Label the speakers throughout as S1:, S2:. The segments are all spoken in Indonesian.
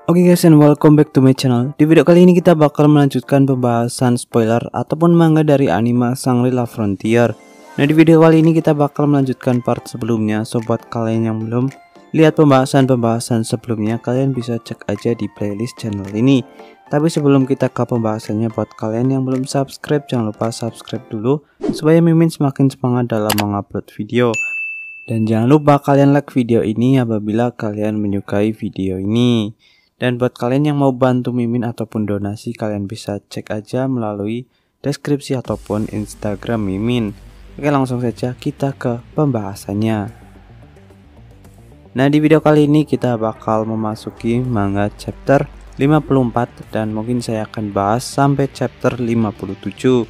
S1: Oke guys, and welcome back to my channel. Di video kali ini kita bakal melanjutkan pembahasan spoiler ataupun manga dari anime Shangri-La Frontier. Nah, di video kali ini kita bakal melanjutkan part sebelumnya. So buat kalian yang belum lihat pembahasan sebelumnya, kalian bisa cek aja di playlist channel ini. Tapi sebelum kita ke pembahasannya, buat kalian yang belum subscribe, jangan lupa subscribe dulu supaya Mimin semakin semangat dalam mengupload video. Dan jangan lupa kalian like video ini apabila kalian menyukai video ini. Dan buat kalian yang mau bantu Mimin ataupun donasi, kalian bisa cek aja melalui deskripsi ataupun Instagram Mimin. Oke, langsung saja kita ke pembahasannya. Nah, di video kali ini kita bakal memasuki manga chapter 54 dan mungkin saya akan bahas sampai chapter 57.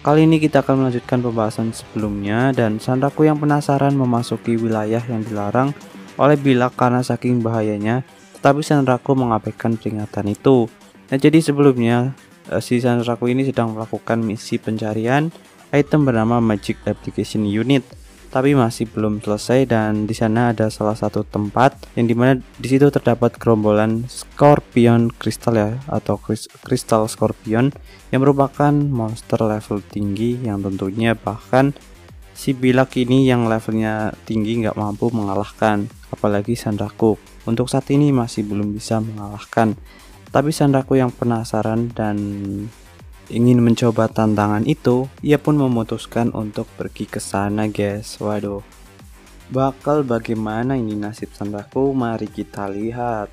S1: Kali ini kita akan melanjutkan pembahasan sebelumnya, dan Sanraku yang penasaran memasuki wilayah yang dilarang oleh Bilak karena saking bahayanya. Tapi Sanraku mengabaikan peringatan itu. Nah, jadi sebelumnya si Sanraku ini sedang melakukan misi pencarian item bernama Magic Application Unit, tapi masih belum selesai. Dan di sana ada salah satu tempat yang dimana di situ terdapat gerombolan Scorpion Crystal ya, atau Crystal Scorpion yang merupakan monster level tinggi yang tentunya bahkan si Bilak ini yang levelnya tinggi nggak mampu mengalahkan, apalagi Sanraku untuk saat ini masih belum bisa mengalahkan. Tapi Sanraku yang penasaran dan ingin mencoba tantangan itu, ia pun memutuskan untuk pergi ke sana, guys. Waduh, bakal bagaimana ini nasib Sanraku? Mari kita lihat.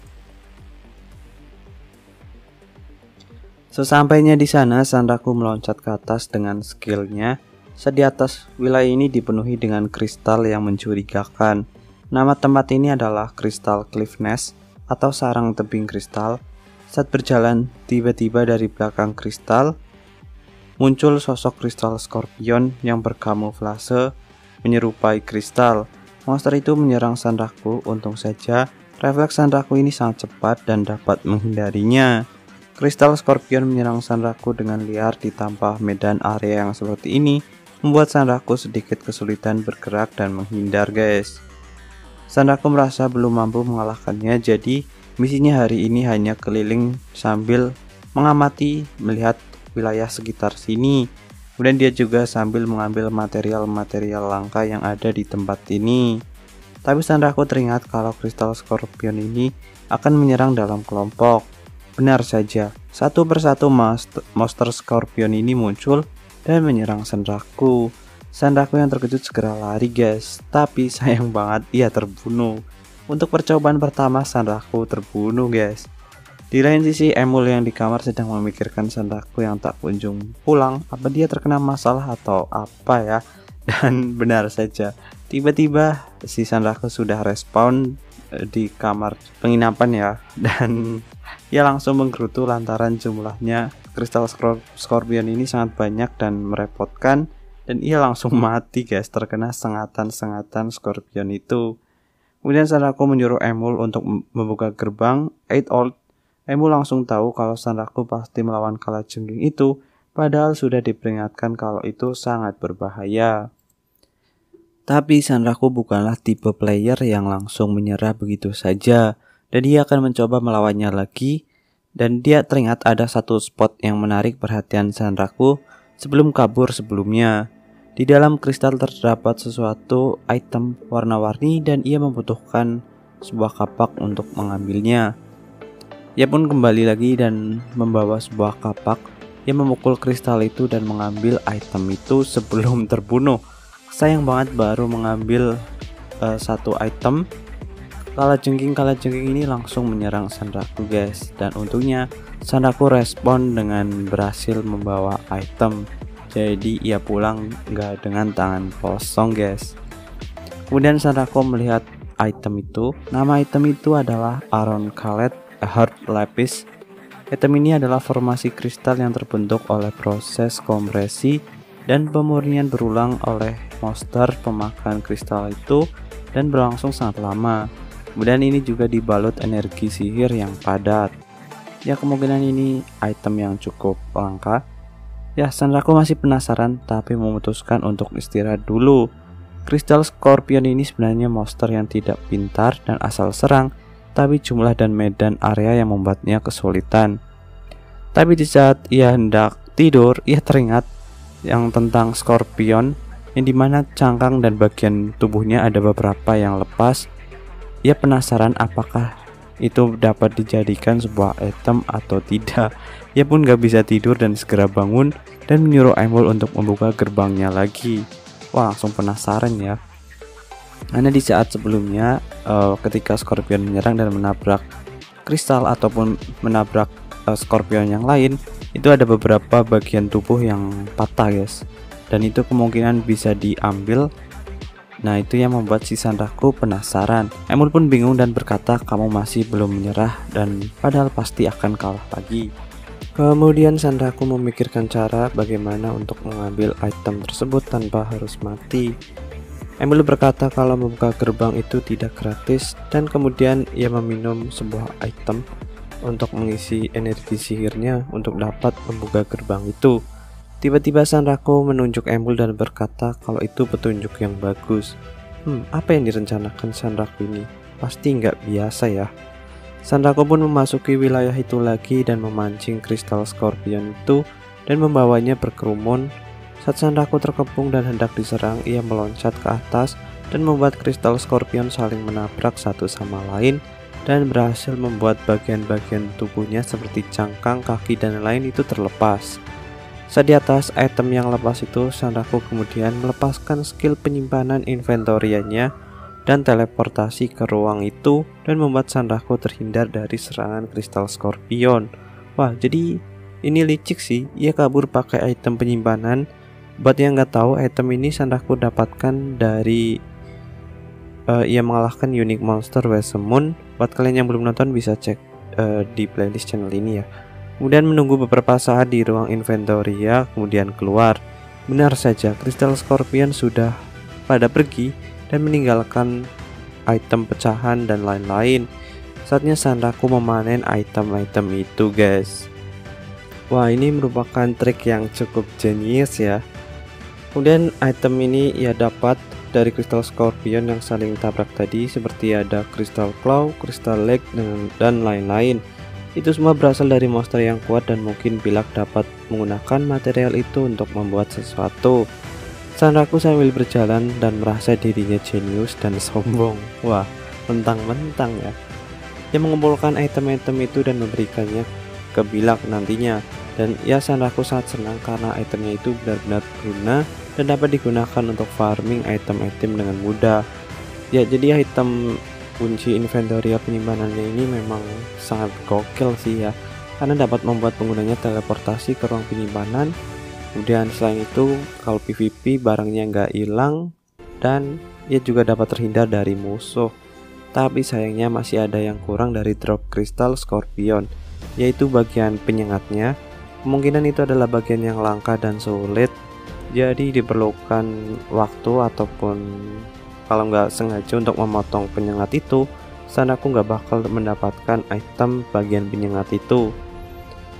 S1: Sesampainya di sana, Sanraku meloncat ke atas dengan skillnya. Di atas wilayah ini dipenuhi dengan kristal yang mencurigakan. Nama tempat ini adalah Crystal Cliff Nest atau sarang tebing kristal. Saat berjalan, tiba-tiba dari belakang kristal muncul sosok Crystal Scorpion yang berkamuflase menyerupai kristal. Monster itu menyerang Sanraku. Untung saja refleks Sanraku ini sangat cepat dan dapat menghindarinya. Crystal Scorpion menyerang Sanraku dengan liar ditambah medan area yang seperti ini, membuat Sanraku sedikit kesulitan bergerak dan menghindar, guys. Sanraku merasa belum mampu mengalahkannya, jadi misinya hari ini hanya keliling sambil mengamati, melihat wilayah sekitar sini. Kemudian dia juga sambil mengambil material-material langka yang ada di tempat ini. Tapi Sanraku teringat kalau Crystal Scorpion ini akan menyerang dalam kelompok. Benar saja, satu persatu monster Scorpion ini muncul dan menyerang Sanraku. Sanraku yang terkejut segera lari, guys, tapi sayang banget ia terbunuh. Untuk percobaan pertama Sanraku terbunuh, guys. Di lain sisi, Emul yang di kamar sedang memikirkan Sanraku yang tak kunjung pulang. Apa dia terkena masalah atau apa ya? Dan benar saja, tiba-tiba si Sanraku sudah respawn di kamar penginapan ya, dan ia langsung menggerutu lantaran jumlahnya Crystal Scorpion ini sangat banyak dan merepotkan. Dan ia langsung mati, guys, terkena sengatan-sengatan Scorpion itu. Kemudian Sanraku menyuruh Emul untuk membuka gerbang 8 Old. Emul langsung tahu kalau Sanraku pasti melawan kalajengking itu, padahal sudah diperingatkan kalau itu sangat berbahaya. Tapi Sanraku bukanlah tipe player yang langsung menyerah begitu saja, dan dia akan mencoba melawannya lagi. Dan dia teringat ada satu spot yang menarik perhatian Sanraku sebelum kabur sebelumnya. Di dalam kristal terdapat sesuatu item warna-warni dan ia membutuhkan sebuah kapak untuk mengambilnya. Ia pun kembali lagi dan membawa sebuah kapak. Ia memukul kristal itu dan mengambil item itu sebelum terbunuh. Sayang banget baru mengambil satu item. Kalajengking ini langsung menyerang Sanraku, guys. Dan untungnya Sanraku respon dengan berhasil membawa item. Jadi ia pulang nggak dengan tangan kosong, guys. Kemudian Sanraku melihat item itu. Nama item itu adalah Aron Calet Heart Lapis. Item ini adalah formasi kristal yang terbentuk oleh proses kompresi dan pemurnian berulang oleh monster pemakan kristal itu dan berlangsung sangat lama. Kemudian ini juga dibalut energi sihir yang padat. Ya, kemungkinan ini item yang cukup langka. Ya, Sanraku masih penasaran tapi memutuskan untuk istirahat dulu. Crystal Scorpion ini sebenarnya monster yang tidak pintar dan asal serang. tapi jumlah dan medan area yang membuatnya kesulitan. Tapi di saat ia hendak tidur, ia teringat yang tentang Scorpion, yang dimana cangkang dan bagian tubuhnya ada beberapa yang lepas. Ia penasaran apakah itu dapat dijadikan sebuah item atau tidak. Ia pun gak bisa tidur dan segera bangun dan menyuruh Emul untuk membuka gerbangnya lagi. Wah, langsung penasaran ya. Karena di saat sebelumnya ketika Scorpion menyerang dan menabrak kristal ataupun menabrak Scorpion yang lain, itu ada beberapa bagian tubuh yang patah guys, dan itu kemungkinan bisa diambil. Nah, itu yang membuat si Sanraku penasaran. Emul pun bingung dan berkata, kamu masih belum menyerah dan padahal pasti akan kalah lagi. Kemudian Sanraku memikirkan cara bagaimana untuk mengambil item tersebut tanpa harus mati. Emul berkata kalau membuka gerbang itu tidak gratis, dan kemudian ia meminum sebuah item untuk mengisi energi sihirnya untuk dapat membuka gerbang itu. Tiba-tiba Sanraku menunjuk Emul dan berkata kalau itu petunjuk yang bagus. Apa yang direncanakan Sanraku ini? Pasti nggak biasa ya. Sanraku pun memasuki wilayah itu lagi dan memancing kristal Scorpion itu dan membawanya berkerumun. Saat Sanraku terkepung dan hendak diserang, ia meloncat ke atas dan membuat kristal Scorpion saling menabrak satu sama lain dan berhasil membuat bagian-bagian tubuhnya seperti cangkang, kaki, dan lain itu terlepas. Saat di atas item yang lepas itu, Sanraku kemudian melepaskan skill penyimpanan inventorianya dan teleportasi ke ruang itu dan membuat Sanraku terhindar dari serangan kristal Scorpion. Wah, jadi ini licik sih, ia kabur pakai item penyimpanan. Buat yang nggak tahu, item ini Sanraku dapatkan dari ia mengalahkan unique monster Wesemon. Buat kalian yang belum nonton bisa cek di playlist channel ini ya. Kemudian menunggu beberapa saat di ruang inventoria, kemudian keluar. Benar saja, kristal Scorpion sudah pada pergi dan meninggalkan item pecahan dan lain-lain. Saatnya Sanraku memanen item-item itu guys. Wah, ini merupakan trik yang cukup jenius ya. Kemudian item ini ia dapat dari kristal Scorpion yang saling tabrak tadi, seperti ada kristal claw, kristal leg, dan lain-lain. Itu semua berasal dari monster yang kuat dan mungkin Bilak dapat menggunakan material itu untuk membuat sesuatu. Sanraku sambil berjalan dan merasa dirinya jenius dan sombong. Wah, mentang-mentang ya. Dia mengumpulkan item-item itu dan memberikannya ke Bilak nantinya. Dan ya, Sanraku sangat senang karena itemnya itu benar-benar berguna dan dapat digunakan untuk farming item-item dengan mudah. Ya, jadi item kunci inventory penyimpanannya ini memang sangat gokil sih ya, karena dapat membuat penggunanya teleportasi ke ruang penyimpanan. Kemudian selain itu, kalau PvP barangnya nggak hilang dan ia juga dapat terhindar dari musuh. Tapi sayangnya masih ada yang kurang dari drop kristal Scorpion, yaitu bagian penyengatnya. Kemungkinan itu adalah bagian yang langka dan sulit, jadi diperlukan waktu ataupun kalau nggak sengaja untuk memotong penyengat itu, Sanraku nggak bakal mendapatkan item bagian penyengat itu.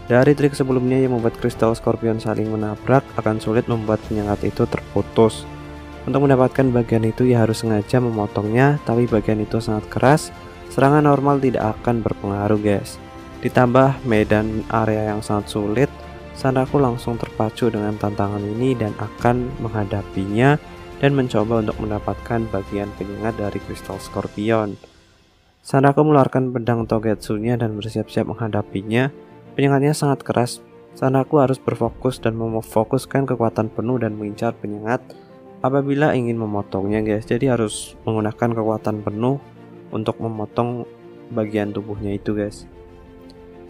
S1: Dari trik sebelumnya yang membuat kristal Scorpion saling menabrak, akan sulit membuat penyengat itu terputus. Untuk mendapatkan bagian itu ya harus sengaja memotongnya, tapi bagian itu sangat keras, serangan normal tidak akan berpengaruh guys. Ditambah medan area yang sangat sulit, Sanraku langsung terpacu dengan tantangan ini dan akan menghadapinya dan mencoba untuk mendapatkan bagian penyengat dari kristal Scorpion. Sanraku mengeluarkan pedang Togetsu-nya dan bersiap-siap menghadapinya. Penyengatnya sangat keras. Sanraku harus berfokus dan memfokuskan kekuatan penuh dan mengincar penyengat apabila ingin memotongnya guys. Jadi harus menggunakan kekuatan penuh untuk memotong bagian tubuhnya itu guys.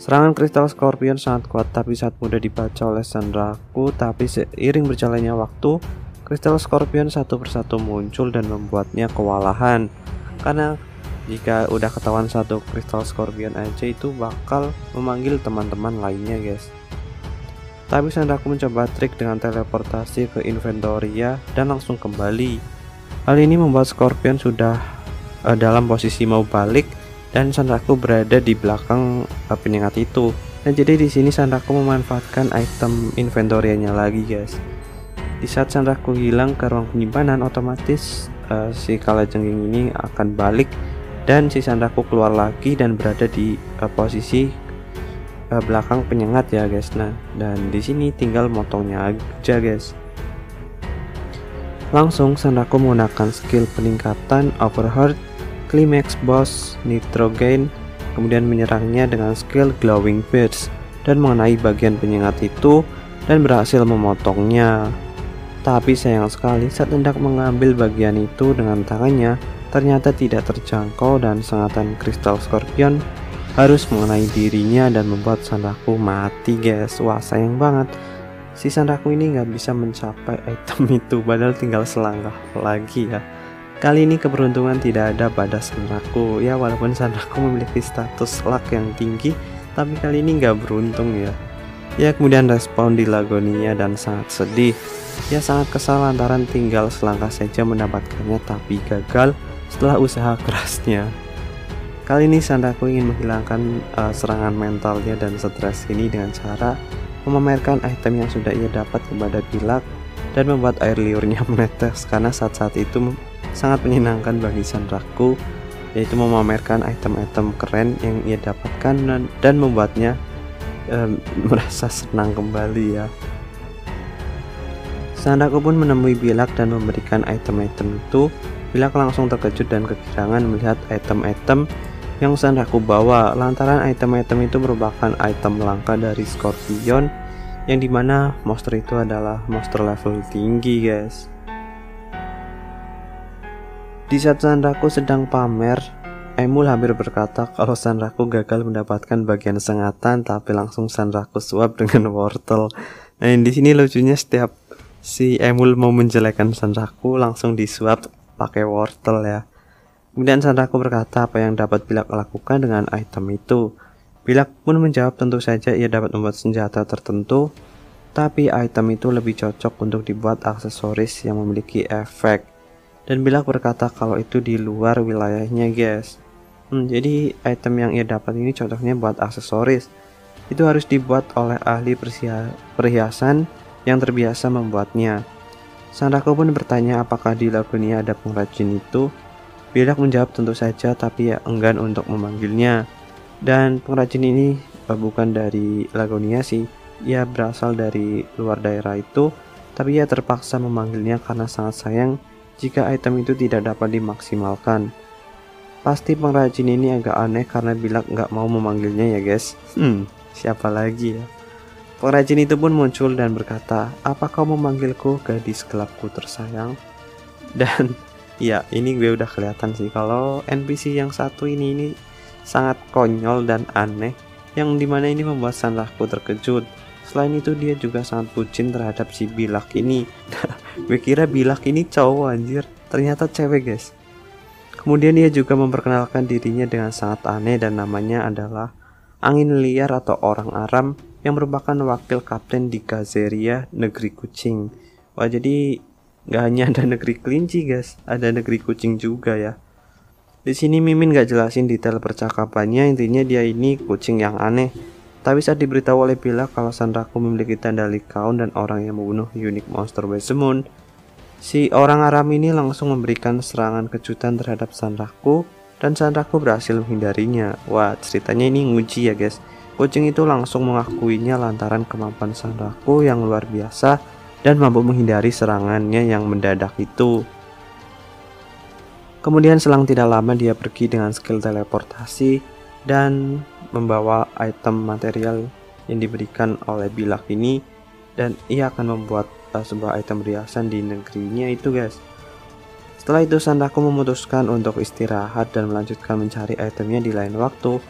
S1: Serangan kristal Scorpion sangat kuat tapi saat mudah dibaca oleh Sanraku, tapi seiring berjalannya waktu, kristal Scorpion satu persatu muncul dan membuatnya kewalahan. Karena jika udah ketahuan satu kristal Scorpion aja itu bakal memanggil teman-teman lainnya guys. Tapi Sanraku mencoba trik dengan teleportasi ke inventoria dan langsung kembali. Hal ini membuat Scorpion sudah dalam posisi mau balik dan Sanraku berada di belakang penyengat itu. Dan jadi di sini Sanraku memanfaatkan item inventorianya lagi guys. Di saat Sanraku hilang ke ruang penyimpanan, otomatis si kalajengking ini akan balik dan si Sandaku keluar lagi dan berada di posisi belakang penyengat ya guys. Nah, dan di sini tinggal motongnya aja guys. Langsung Sandaku menggunakan skill peningkatan Overheard, Climax Boss, Nitrogen, kemudian menyerangnya dengan skill Glowing Burst dan mengenai bagian penyengat itu dan berhasil memotongnya. Tapi sayang sekali saat hendak mengambil bagian itu dengan tangannya, ternyata tidak terjangkau dan sengatan kristal Scorpion harus mengenai dirinya dan membuat Sandaku mati guys. Wah, sayang banget. Si Sandaku ini nggak bisa mencapai item itu, padahal tinggal selangkah lagi ya. Kali ini keberuntungan tidak ada pada Sandaku ya, walaupun Sandaku memiliki status luck yang tinggi, tapi kali ini nggak beruntung ya. Ya, kemudian respawn di Lagonia dan sangat sedih. Ya, sangat kesal lantaran tinggal selangkah saja mendapatkannya tapi gagal setelah usaha kerasnya. Kali ini Sandaku ingin menghilangkan serangan mentalnya dan stres ini dengan cara memamerkan item yang sudah ia dapat kepada Bilak dan membuat air liurnya menetes, karena saat-saat itu sangat menyenangkan bagi Sandaku, yaitu memamerkan item-item keren yang ia dapatkan dan membuatnya merasa senang kembali ya. Sandaku pun menemui Bilak dan memberikan item-item itu. Bilak langsung terkejut dan kegirangan melihat item-item yang Sandaku bawa, lantaran item-item itu merupakan item langka dari Scorpion, yang dimana monster itu adalah monster level tinggi guys. Di saat Sandaku sedang pamer, Emul hampir berkata kalau Sandaku gagal mendapatkan bagian sengatan, tapi langsung Sandaku suap dengan wortel. Nah, di sini lucunya setiap si Emul mau menjelekan Sandaku langsung disuap pakai wortel ya. Kemudian Sandaku berkata apa yang dapat Bilak lakukan dengan item itu. Bilak pun menjawab tentu saja ia dapat membuat senjata tertentu, tapi item itu lebih cocok untuk dibuat aksesoris yang memiliki efek. Dan Bilak berkata kalau itu di luar wilayahnya guys. Jadi item yang ia dapat ini cocoknya buat aksesoris. Itu harus dibuat oleh ahli perhiasan yang terbiasa membuatnya. Sandaku pun bertanya apakah di Lagonia ada pengrajin itu. Bilak menjawab tentu saja, tapi ya enggan untuk memanggilnya. Dan pengrajin ini bukan dari Lagonia sih, ia berasal dari luar daerah itu, tapi ia terpaksa memanggilnya karena sangat sayang jika item itu tidak dapat dimaksimalkan. Pasti pengrajin ini agak aneh karena Bilak nggak mau memanggilnya ya guys. Siapa lagi ya? Pengrajin itu pun muncul dan berkata, apa kau memanggilku gadis gelapku tersayang? Dan ya, ini gue udah kelihatan sih kalau NPC yang satu ini sangat konyol dan aneh, yang dimana ini membuat Sandaku terkejut. Selain itu dia juga sangat bucin terhadap si Bilak ini. Gue kira Bilak ini cowok anjir, ternyata cewek guys. Kemudian dia juga memperkenalkan dirinya dengan sangat aneh dan namanya adalah Angin Liar atau Orang Aram, yang merupakan wakil kapten di Gazeria, negeri kucing. Wah, jadi gak hanya ada negeri kelinci guys, ada negeri kucing juga ya. Di sini Mimin gak jelasin detail percakapannya, intinya dia ini kucing yang aneh. Tapi saat diberitahu oleh Bilak kalau Sandaku memiliki tanda Lycaon dan orang yang membunuh unik monster Wesemund, si Orang Aram ini langsung memberikan serangan kejutan terhadap Sandaku dan Sandaku berhasil menghindarinya. Wah, ceritanya ini nguji ya guys. Kucing itu langsung mengakuinya lantaran kemampuan Sandaku yang luar biasa dan mampu menghindari serangannya yang mendadak itu. Kemudian selang tidak lama dia pergi dengan skill teleportasi dan membawa item material yang diberikan oleh Bilak ini, dan ia akan membuat sebuah item riasan di negerinya itu guys. Setelah itu Sandaku memutuskan untuk istirahat dan melanjutkan mencari itemnya di lain waktu.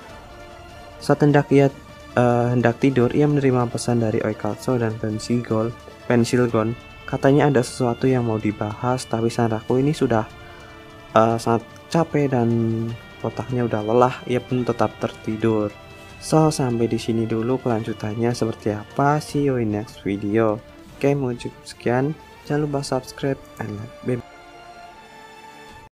S1: Saat hendak tidur, ia menerima pesan dari Oikatsu dan Pensilgon. Katanya ada sesuatu yang mau dibahas, tapi Sandaku ini sudah sangat capek dan otaknya udah lelah, ia pun tetap tertidur. So, sampai di sini dulu kelanjutannya seperti apa. See you in next video. Oke, mau cukup sekian. Jangan lupa subscribe and like.